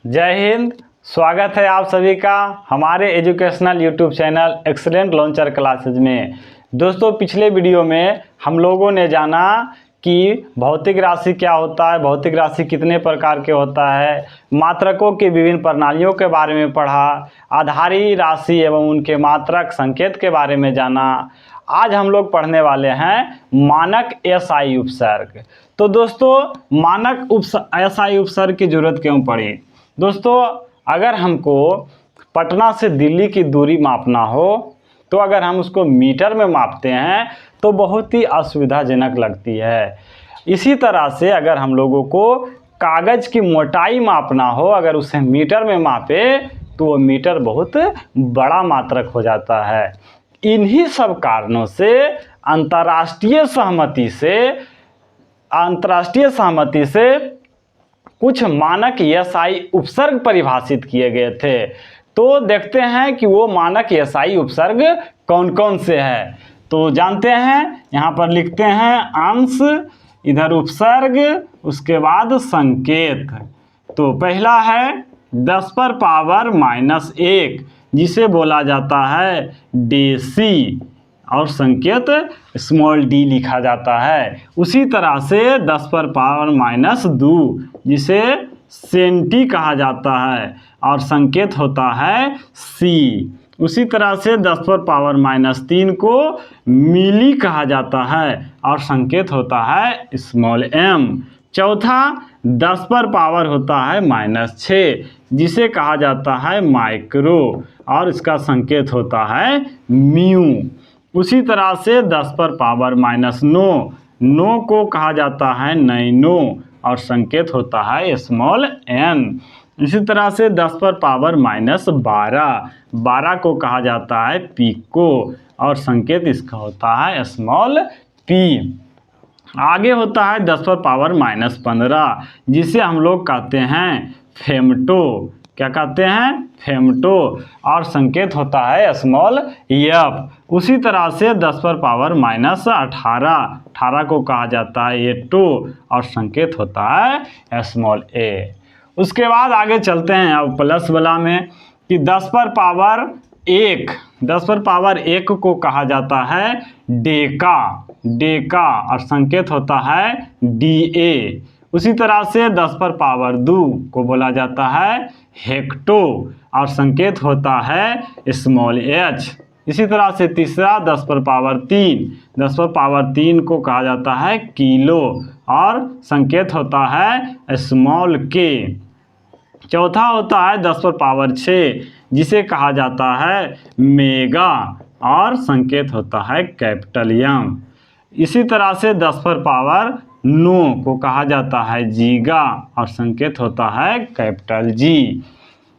जय हिंद। स्वागत है आप सभी का हमारे educational YouTube channel excellent launcher classes में। दोस्तों, पिछले वीडियो में हम लोगों ने जाना कि भौतिक राशि क्या होता है, भौतिक राशि कितने प्रकार के होता है, मात्रकों की विभिन्न प्रणालियों के बारे में पढ़ा, आधारी राशि एवं उनके मात्रक संकेत के बारे में जाना। आज हम लोग पढ़ने वाले हैं मानक एसआई उपसर्ग। तो दोस्तों, मानक एसआई उपसर्ग की जरूरत क्यों पड़ी? दोस्तों, अगर हमको पटना से दिल्ली की दूरी मापना हो तो अगर हम उसको मीटर में मापते हैं तो बहुत ही असुविधाजनक लगती है। इसी तरह से अगर हम लोगों को कागज़ की मोटाई मापना हो, अगर उसे मीटर में मापे तो वो मीटर बहुत बड़ा मात्रक हो जाता है। इन्हीं सब कारणों से अंतर्राष्ट्रीय सहमति से कुछ मानक एसआई उपसर्ग परिभाषित किए गए थे। तो देखते हैं कि वो मानक एसआई उपसर्ग कौन कौन से हैं। तो जानते हैं, यहाँ पर लिखते हैं अंश, इधर उपसर्ग, उसके बाद संकेत। तो पहला है 10 पर पावर -1 जिसे बोला जाता है डेसी और संकेत स्मॉल डी लिखा जाता है। उसी तरह से 10 पर पावर -2 जिसे सेंटी कहा जाता है और संकेत होता है सी। उसी तरह से 10 पर पावर -3 को मिली कहा जाता है और संकेत होता है स्मॉल एम। चौथा 10 पर पावर होता है -6 जिसे कहा जाता है माइक्रो और इसका संकेत होता है म्यू। उसी तरह से 10 पर पावर -9 को कहा जाता है नैनो और संकेत होता है स्मॉल एन। इसी तरह से 10 पर पावर -12 को कहा जाता है पिको और संकेत इसका होता है स्मॉल पी। आगे होता है 10 पर पावर -15 जिसे हम लोग कहते हैं फेमटो। क्या कहते हैं? फेमटो और संकेत होता है स्मॉल एफ। उसी तरह से 10 पर पावर -18 को कहा जाता है एटो और संकेत होता है स्मॉल ए। उसके बाद आगे चलते हैं अब प्लस वाला में कि 10 पर पावर 1 को कहा जाता है डेका और संकेत होता है डी। उसी तरह से 10 पर पावर 2 को बोला जाता है हेक्टो और संकेत होता है स्मॉल एच। इसी तरह से तीसरा 10 पर पावर 3 को कहा जाता है किलो और संकेत होता है स्मॉल के। चौथा होता है 10 पर पावर 6 जिसे कहा जाता है मेगा और संकेत होता है कैपिटल एम। इसी तरह से 10 पर पावर 9 को कहा जाता है जीगा और संकेत होता है कैपिटल जी।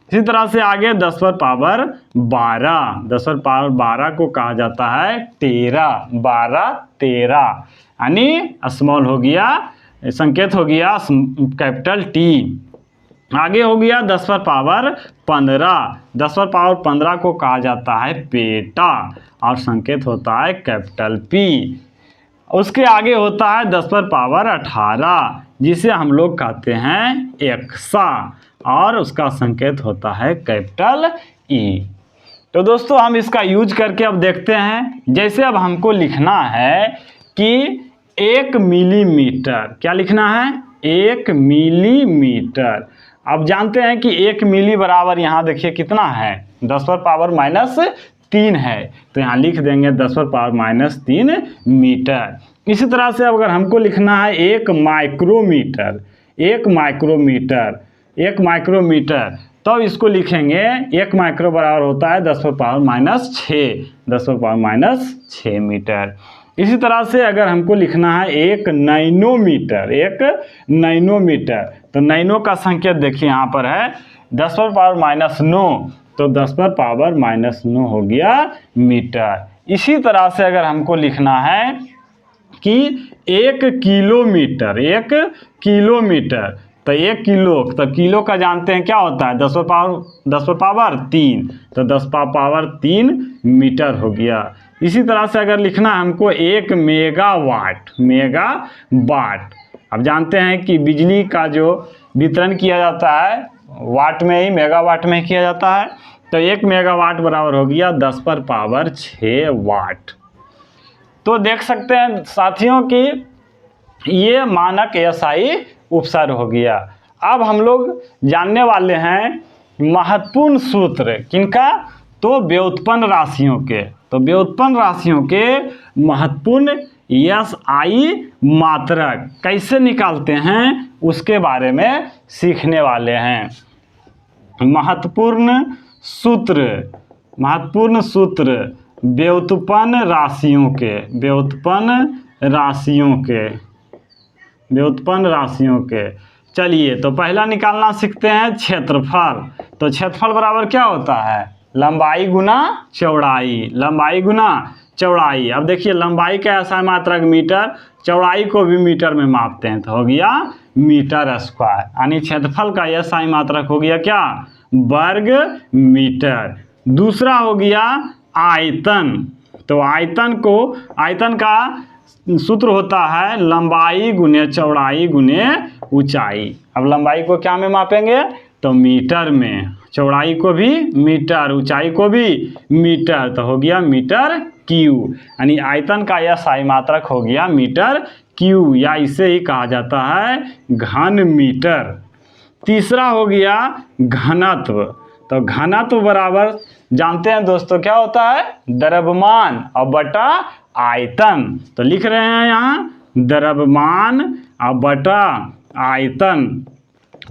इसी तरह से आगे 10 पर पावर 12 को कहा जाता है तेरा यानी स्मॉल हो गया, संकेत हो गया कैपिटल टी। आगे हो गया 10 पर पावर 15 को कहा जाता है पेटा और संकेत होता है कैपिटल पी। उसके आगे होता है 10 पर पावर 18 जिसे हम लोग कहते हैं एक्सा और उसका संकेत होता है कैपिटल ई। तो दोस्तों, हम इसका यूज करके अब देखते हैं। जैसे अब हमको लिखना है कि 1 मिलीमीटर, क्या लिखना है? 1 मिलीमीटर। अब जानते हैं कि 1 मिली बराबर यहाँ देखिए कितना है, 10 पर पावर -3 है। तो यहाँ लिख देंगे 10 पर पावर -3 मीटर। इसी तरह से अगर हमको लिखना है 1 माइक्रोमीटर तो इसको लिखेंगे 1 माइक्रो बराबर होता है 10 पर पावर -6 मीटर। इसी तरह से अगर हमको लिखना है 1 नैनोमीटर तो नैनो का संकेत देखिए यहाँ पर है 10 पर पावर -9 तो 10 पर पावर -9 हो गया मीटर। इसी तरह से अगर हमको लिखना है कि 1 किलोमीटर तो 1 किलो, तो किलो का जानते हैं क्या होता है 10 पर पावर 3 तो 10 पर पावर 3 मीटर हो गया। इसी तरह से अगर लिखना है हमको 1 मेगावाट, मेगावाट, अब जानते हैं कि बिजली का जो वितरण किया जाता है वाट में ही, मेगावाट में ही किया जाता है। तो 1 मेगावाट बराबर हो गया 10⁻6 वाट। तो देख सकते हैं साथियों कि ये मानक एसआई उपसर्ग हो गया। अब हम लोग जानने वाले हैं महत्वपूर्ण सूत्र किनका, तो व्युत्पन्न राशियों के। तो व्युत्पन्न राशियों के महत्वपूर्ण एसआई मात्रक कैसे निकालते हैं उसके बारे में सीखने वाले हैं। महत्वपूर्ण सूत्र व्युत्पन्न राशियों के, व्युत्पन्न राशियों के। चलिए तो पहला निकालना सीखते हैं क्षेत्रफल। तो क्षेत्रफल बराबर क्या होता है, लंबाई गुना चौड़ाई, लंबाई गुना चौड़ाई। अब देखिए लंबाई का ऐसा मात्रक मीटर, चौड़ाई को भी मीटर में मापते हैं, तो हो गया मीटर स्क्वायर। यानी क्षेत्रफल का यह साई मात्रक हो गया क्या, वर्ग मीटर। दूसरा हो गया आयतन। तो आयतन का सूत्र होता है लंबाई गुने चौड़ाई गुने ऊंचाई। अब लंबाई को क्या में मापेंगे, तो मीटर में, चौड़ाई को भी मीटर, ऊंचाई को भी मीटर, तो हो गया मीटर क्यू। यानी आयतन का यह साई मात्रक हो गया मीटर क्यू, या इसे ही कहा जाता है घन मीटर। तीसरा हो गया घनत्व। तो घनत्व बराबर जानते हैं दोस्तों क्या होता है, द्रव्यमान और बटा आयतन। तो लिख रहे हैं यहाँ द्रव्यमान और बटा आयतन।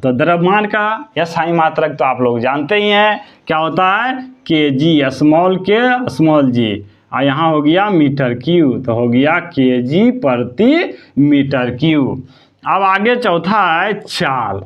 तो द्रव्यमान का यह साई मात्रक तो आप लोग जानते ही हैं क्या होता है, केजी, स्मॉल के स्मॉल जी, और यहाँ हो गया मीटर क्यू, तो हो गया केजी प्रति मीटर क्यू। अब आगे चौथा है चाल।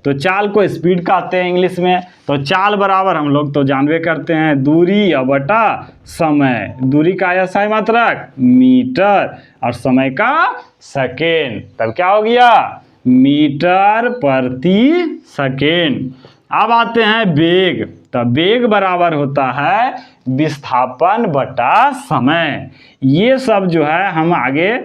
तो चाल को स्पीड कहते हैं इंग्लिश में। तो चाल बराबर हम लोग तो जानवे करते हैं दूरी और बटा समय। दूरी का यह साई मात्रक मीटर और समय का सेकेंड, तब क्या हो गया मीटर प्रति सेकेंड। अब आते हैं वेग। तो वेग बराबर होता है विस्थापन बटा समय। ये सब जो है हम आगे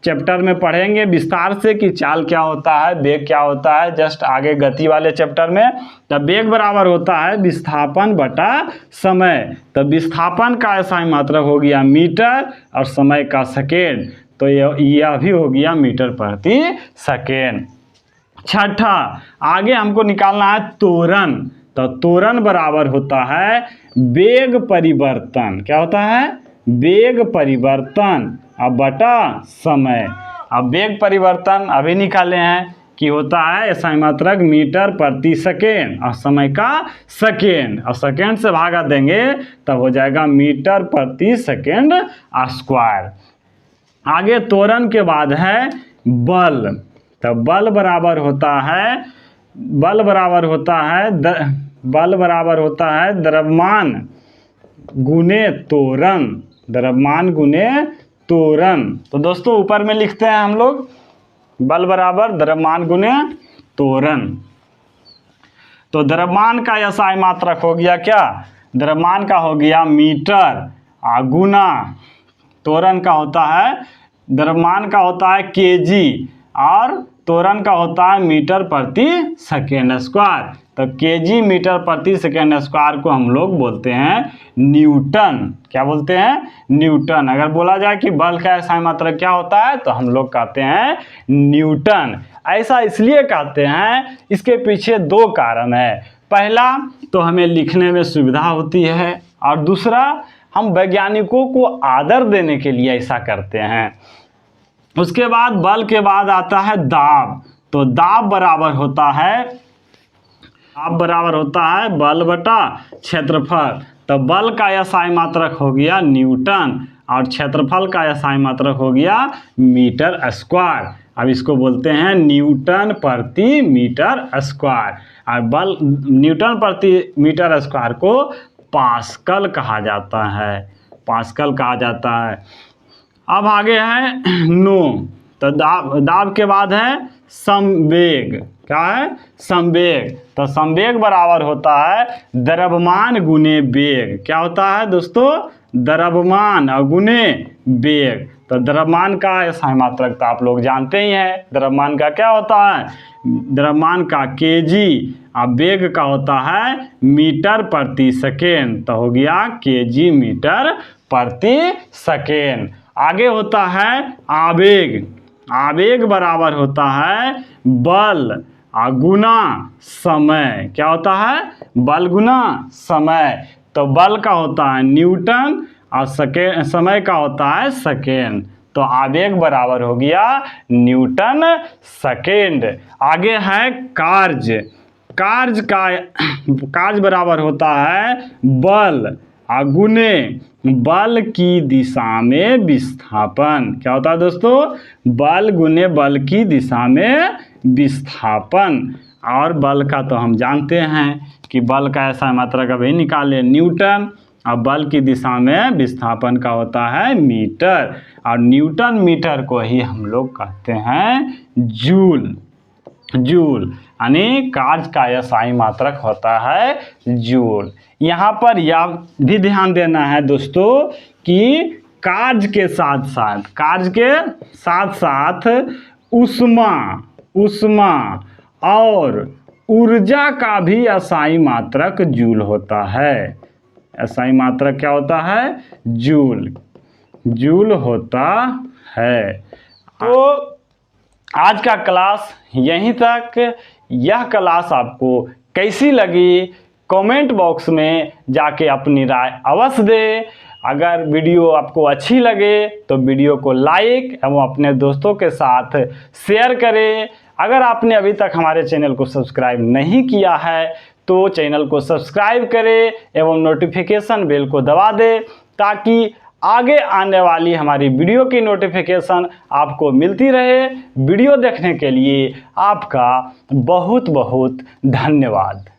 चैप्टर में पढ़ेंगे विस्तार से कि चाल क्या होता है, वेग क्या होता है, जस्ट आगे गति वाले चैप्टर में। तब वेग बराबर होता है विस्थापन बटा समय। तो विस्थापन का ऐसा मात्रक हो गया मीटर और समय का सेकेंड, तो यह भी हो गया मीटर प्रति सेकेंड। छठा आगे हमको निकालना है त्वरण। तो त्वरण बराबर होता है वेग परिवर्तन। क्या होता है, वेग परिवर्तन अब बटा समय। अब वेग परिवर्तन अभी निकाले हैं कि होता है ऐसा मात्रक मीटर प्रति सेकेंड और समय का सेकेंड, और सेकेंड से भागा देंगे तब हो जाएगा मीटर प्रति सेकेंड स्क्वायर। आगे त्वरण के बाद है बल। तो बल बराबर होता है द्रव्यमान गुने त्वरण, द्रव्यमान गुने त्वरण। तो दोस्तों ऊपर में लिखते हैं हम लोग बल बराबर द्रव्यमान गुने त्वरण। तो द्रव्यमान का यह साई मात्रक हो गया क्या, द्रव्यमान का हो गया मीटर गुना त्वरण का होता है, द्रव्यमान का होता है केजी और त्वरण का होता है मीटर प्रति सेकेंड स्क्वायर। तो केजी मीटर प्रति सेकेंड स्क्वायर को हम लोग बोलते हैं न्यूटन। क्या बोलते हैं, न्यूटन। अगर बोला जाए कि बल का ऐसा मात्रक क्या होता है तो हम लोग कहते हैं न्यूटन। ऐसा इसलिए कहते हैं, इसके पीछे दो कारण है। पहला तो हमें लिखने में सुविधा होती है, और दूसरा हम वैज्ञानिकों को आदर देने के लिए ऐसा करते हैं। उसके बाद बल के बाद आता है दाब। तो दाब बराबर होता है बल बटा क्षेत्रफल। तो बल का यह साई मात्रक हो गया न्यूटन और क्षेत्रफल का यह साई मात्रक हो गया मीटर स्क्वायर। अब इसको बोलते हैं न्यूटन प्रति मीटर स्क्वायर, और बल न्यूटन प्रति मीटर स्क्वायर को पास्कल कहा जाता है, पास्कल कहा जाता है। अब आगे है नो। तो दाब के बाद है संवेग। क्या है, संवेग। तो संवेग बराबर होता है द्रव्यमान गुने वेग। क्या होता है दोस्तों, द्रव्यमान अगुने वेग। तो द्रव्यमान का SI मात्रक तो आप लोग जानते ही हैं। द्रव्यमान का क्या होता है? द्रव्यमान का kg और वेग का होता है मीटर प्रति सेकेंड। तो हो गया kg मीटर प्रति सेकेंड। आगे होता है आवेग। आवेग बराबर होता है बल गुना समय। क्या होता है? बल गुना समय। तो बल का होता है न्यूटन और समय का होता है सेकेंड। तो आवेग बराबर हो गया न्यूटन सेकेंड। आगे है कार्य। कार्य बराबर होता है बल गुने बल की दिशा में विस्थापन। क्या होता है दोस्तों? बल गुने बल की दिशा में विस्थापन। और बल का तो हम जानते हैं कि बल का SI मात्रक अभी निकाले न्यूटन, और बल की दिशा में विस्थापन का होता है मीटर। और न्यूटन मीटर को ही हम लोग कहते हैं जूल। जूल यानी कार्य का SI मात्रक होता है जूल। यहाँ पर यह भी ध्यान देना है दोस्तों कि कार्य के साथ साथ ऊष्मा और ऊर्जा का भी SI मात्रक जूल होता है। SI मात्रक क्या होता है? जूल होता है। तो आज का क्लास यहीं तक। यह क्लास आपको कैसी लगी कमेंट बॉक्स में जाके अपनी राय अवश्य दें। अगर वीडियो आपको अच्छी लगे तो वीडियो को लाइक एवं अपने दोस्तों के साथ शेयर करें। अगर आपने अभी तक हमारे चैनल को सब्सक्राइब नहीं किया है तो चैनल को सब्सक्राइब करें एवं नोटिफिकेशन बेल को दबा दें, ताकि आगे आने वाली हमारी वीडियो की नोटिफिकेशन आपको मिलती रहे। वीडियो देखने के लिए आपका बहुत बहुत धन्यवाद।